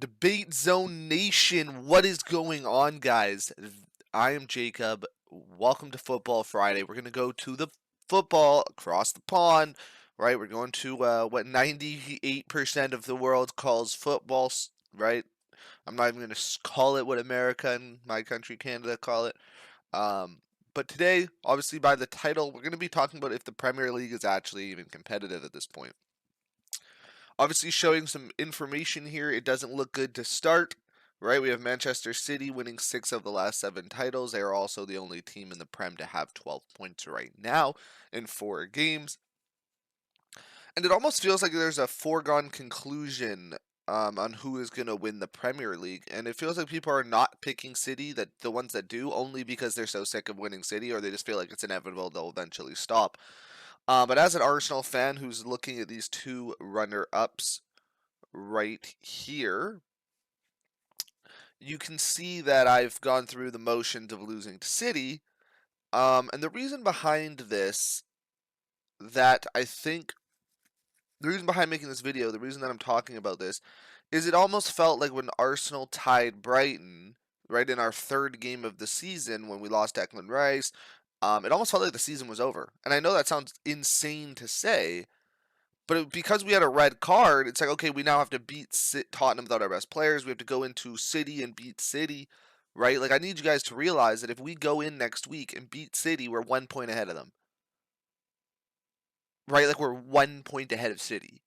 Debate Zone Nation, what is going on, guys? I am Jacob. Welcome to Football Friday. We're going to go to the football across the pond, right? We're going to what 98% of the world calls football, right? I'm not even going to call it what America and my country, Canada, call it. Um, but today, obviously, by the title, we're going to be talking about if the Premier League is actually even competitive at this point. Obviously, showing some information here, it doesn't look good to start, right? We have Manchester City winning 6 of the last 7 titles. They are also the only team in the Prem to have 12 points right now in 4 games. And it almost feels like there's a foregone conclusion on who is going to win the Premier League. And it feels like people are not picking City, that the ones that do, only because they're so sick of winning City, or they just feel like it's inevitable they'll eventually stop. But as an Arsenal fan who's looking at these two runner-ups right here, you can see that I've gone through the motions of losing to City. And the reason behind this, that I think, the reason behind making this video, the reason that I'm talking about this, is it almost felt like when Arsenal tied Brighton, right, in our third game of the season when we lost Declan Rice, it almost felt like the season was over. And I know that sounds insane to say, but because we had a red card, it's like, okay, we now have to beat Tottenham without our best players. We have to go into City and beat City, right? Like, I need you guys to realize that if we go in next week and beat City, we're 1 point ahead of them, right? Like, we're 1 point ahead of City.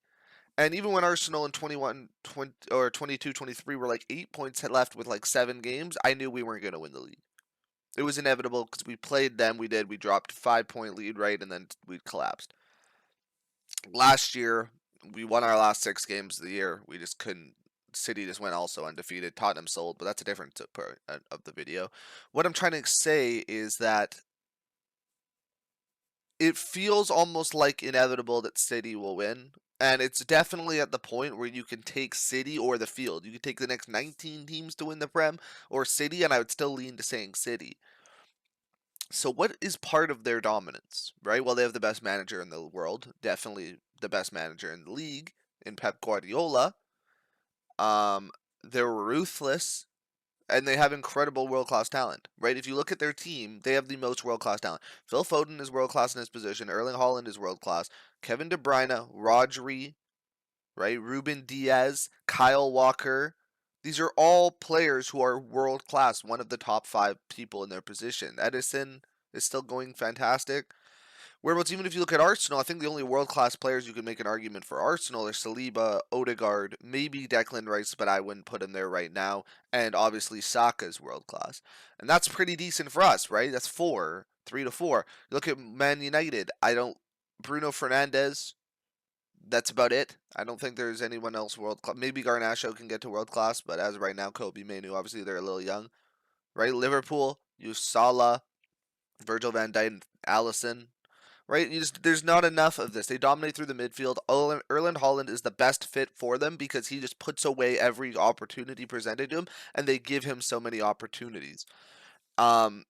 And even when Arsenal in 21, 20, or 22, 23 were like 8 points left with like 7 games, I knew we weren't going to win the league. It was inevitable because we played them. We did. We dropped 5 point lead, right? And then we collapsed. Last year, we won our last 6 games of the year. We just couldn't. City just went also undefeated. Tottenham sold, but that's a different part of the video. What I'm trying to say is that it feels almost like inevitable that City will win. And it's definitely at the point where you can take City or the field. You can take the next 19 teams to win the Prem or City, and I would still lean to saying City. So what is part of their dominance, right? Well, they have the best manager in the world, definitely the best manager in the league in Pep Guardiola. Um, they're ruthless and they have incredible world-class talent, right? If you look at their team, they have the most world-class talent. Phil Foden is world-class in his position. Erling Haaland is world-class. Kevin De Bruyne, Rodri, right? Ruben Diaz, Kyle Walker. These are all players who are world-class, one of the top 5 people in their position. Edison is still going fantastic. Whereas even if you look at Arsenal, I think the only world-class players you can make an argument for Arsenal are Saliba, Odegaard, maybe Declan Rice, but I wouldn't put him there right now, and obviously Saka's world-class. And that's pretty decent for us, right? That's 4, 3 to 4. You look at Man United, Bruno Fernandes, that's about it. I don't think there's anyone else world-class. Maybe Garnacho can get to world-class, but as of right now, Kobe Mainoo, obviously they're a little young, right? Liverpool, you Salah, Virgil van Dijk, Alisson, right? There's not enough of this. They dominate through the midfield. Erling Haaland is the best fit for them because he just puts away every opportunity presented to him, and they give him so many opportunities. Um,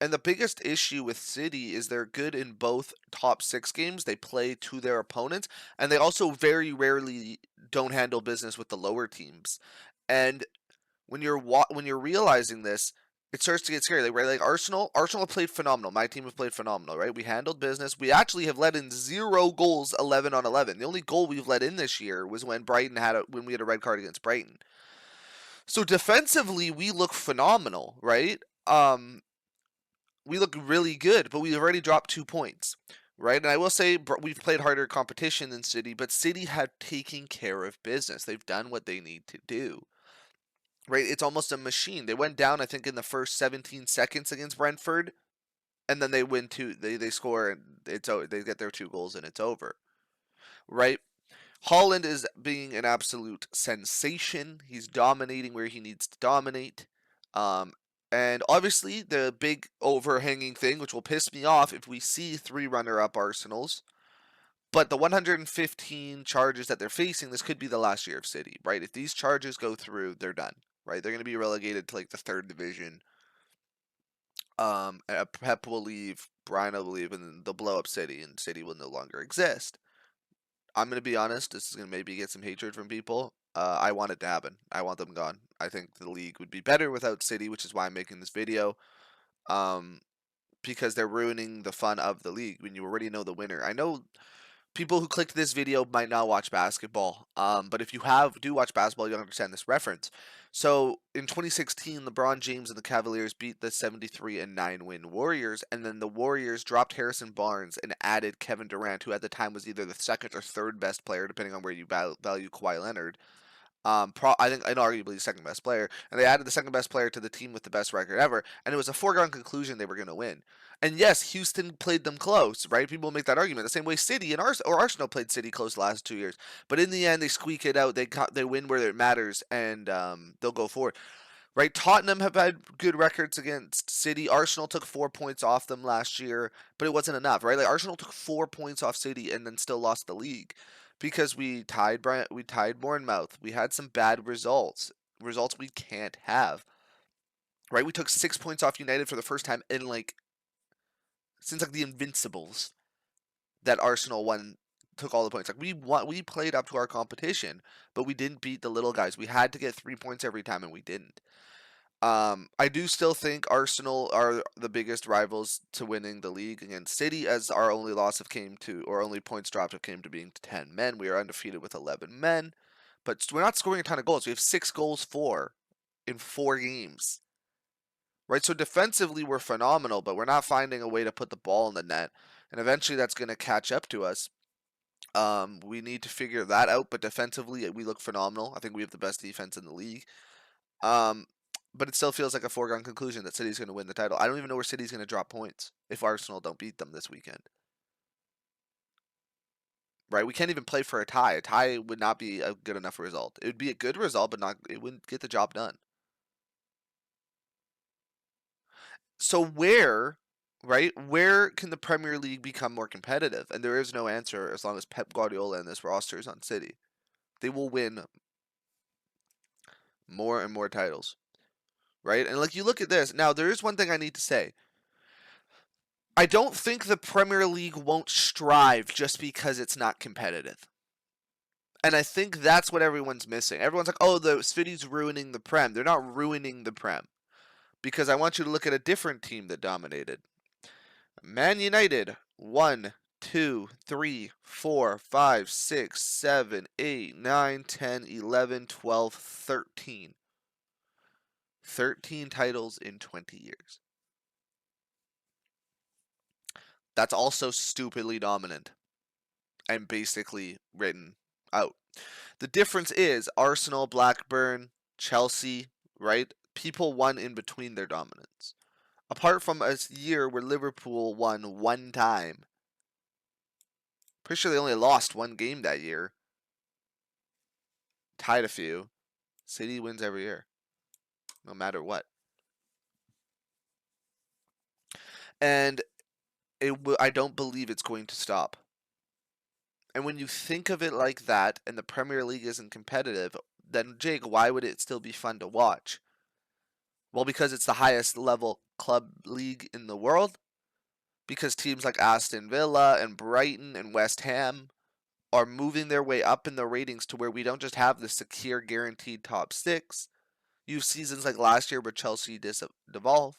and the biggest issue with City is they're good in both top 6 games. They play to their opponents, and they also very rarely don't handle business with the lower teams. And when you're realizing this, it starts to get scary. Like Arsenal have played phenomenal. My team have played phenomenal, right? We handled business. We actually have let in 0 goals, 11 on 11. The only goal we've let in this year was when when we had a red card against Brighton. So defensively, we look phenomenal, right? We look really good, but we've already dropped 2 points, right? And I will say we've played harder competition than City, but City have taken care of business. They've done what they need to do. Right, it's almost a machine. They went down, I think, in the first 17 seconds against Brentford, and then they win two. They score, and they get their 2 goals, and it's over. Right, Haaland is being an absolute sensation. He's dominating where he needs to dominate. Um, and obviously, the big overhanging thing, which will piss me off if we see 3 runner-up Arsenals, but the 115 charges that they're facing, this could be the last year of City, right? If these charges go through, they're done, right? They're going to be relegated to like the 3rd division. Pep will leave, Brian will leave, and then they'll blow up City, and City will no longer exist. I'm going to be honest, this is going to maybe get some hatred from people. I want it to happen. I want them gone. I think the league would be better without City, which is why I'm making this video. Um, because they're ruining the fun of the league when you already know the winner. I know people who clicked this video might not watch basketball. But if you do watch basketball, you'll understand this reference. So in 2016, LeBron James and the Cavaliers beat the 73-9 win Warriors, and then the Warriors dropped Harrison Barnes and added Kevin Durant, who at the time was either the second or third best player, depending on where you value Kawhi Leonard. I think inarguably the second best player, and they added the second best player to the team with the best record ever, and it was a foregone conclusion they were going to win. And yes, Houston played them close, right? People make that argument the same way City and Arsenal played City close the last 2 years, but in the end they squeak it out. They win where it matters, and they'll go forward. Right? Tottenham have had good records against City. Arsenal took 4 points off them last year, but it wasn't enough, right? Like Arsenal took 4 points off City and then still lost the league because we tied Bournemouth. We had some bad results we can't have. Right? We took 6 points off United for the first time in since the Invincibles that Arsenal took all the points. We played up to our competition, but we didn't beat the little guys. We had to get 3 points every time, and we didn't. I do still think Arsenal are the biggest rivals to winning the league against City, as our only only points dropped came to being 10 men. We are undefeated with 11 men, but we're not scoring a ton of goals. We have 6 goals in 4 games. Right, so defensively we're phenomenal, but we're not finding a way to put the ball in the net, and eventually that's going to catch up to us. We need to figure that out, but defensively we look phenomenal. I think we have the best defense in the league. But it still feels like a foregone conclusion that City's going to win the title. I don't even know where City's going to drop points if Arsenal don't beat them this weekend. Right? We can't even play for a tie. A tie would not be a good enough result. It would be a good result, but it wouldn't get the job done. So where can the Premier League become more competitive? And there is no answer as long as Pep Guardiola and this roster is on City. They will win more and more titles. Right? And you look at this. Now, there is one thing I need to say. I don't think the Premier League won't strive just because it's not competitive. And I think that's what everyone's missing. Everyone's like, oh, the City's ruining the Prem. They're not ruining the Prem. Because I want you to look at a different team that dominated. Man United, 1, 2, 3, 4, 5, 6, 7, 8, 9, 10, 11, 12, 13. 13 titles in 20 years. That's also stupidly dominant and basically written out. The difference is Arsenal, Blackburn, Chelsea, right? People won in between their dominance. Apart from a year where Liverpool won one time. Pretty sure they only lost one game that year. Tied a few. City wins every year. No matter what. And I don't believe it's going to stop. And when you think of it like that, and the Premier League isn't competitive, then Jake, why would it still be fun to watch? Well, because it's the highest level club league in the world. Because teams like Aston Villa and Brighton and West Ham are moving their way up in the ratings to where we don't just have the secure guaranteed top 6. You have seasons like last year where Chelsea devolve.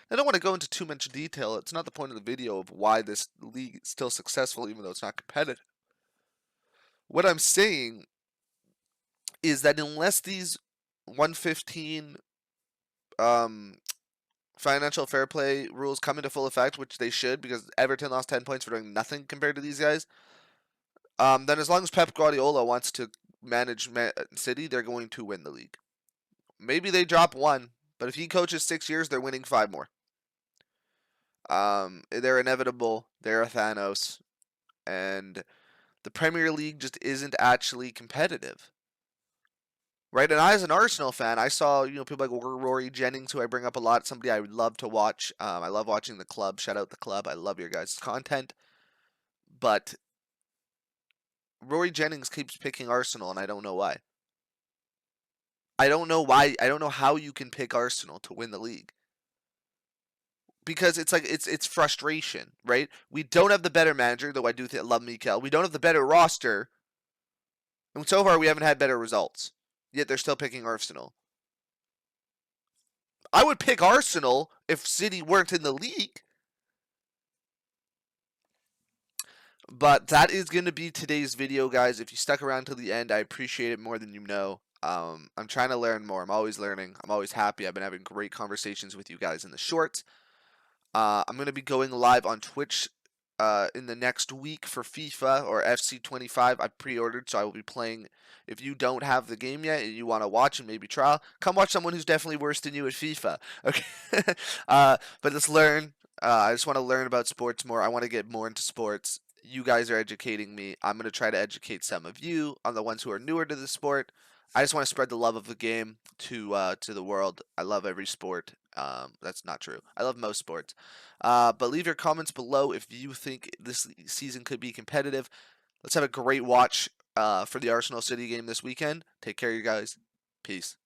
I don't want to go into too much detail. It's not the point of the video of why this league is still successful even though it's not competitive. What I'm saying is that unless these 115 financial fair play rules come into full effect, which they should because Everton lost 10 points for doing nothing compared to these guys, then as long as Pep Guardiola wants to manage City, they're going to win the league. Maybe they drop 1, but if he coaches 6 years, they're winning 5 more. They're inevitable. They're a Thanos. And the Premier League just isn't actually competitive. Right, and I, as an Arsenal fan, I saw people like Rory Jennings, who I bring up a lot. Somebody I would love to watch. I love watching the club. Shout out the club. I love your guys' content. But Rory Jennings keeps picking Arsenal, and I don't know why. I don't know why. I don't know how you can pick Arsenal to win the league. Because it's frustration, right? We don't have the better manager, though I do love Mikel. We don't have the better roster, and so far we haven't had better results. yet they're still picking Arsenal. I would pick Arsenal if City weren't in the league. But that is going to be today's video, guys. If you stuck around till the end, I appreciate it more than you know. I'm trying to learn more. I'm always learning. I'm always happy. I've been having great conversations with you guys in the shorts. I'm going to be going live on Twitch in the next week for FIFA or FC25. I pre-ordered, so I will be playing. If you don't have the game yet and you want to watch and maybe trial, come watch someone who's definitely worse than you at FIFA. Okay, but let's learn. I just want to learn about sports more. I want to get more into sports. You guys are educating me. I'm going to try to educate some of you on the ones who are newer to the sport. I just want to spread the love of the game to the world. I love every sport. That's not true. I love most sports. But leave your comments below if you think this season could be competitive. Let's have a great watch for the Arsenal City game this weekend. Take care, you guys. Peace.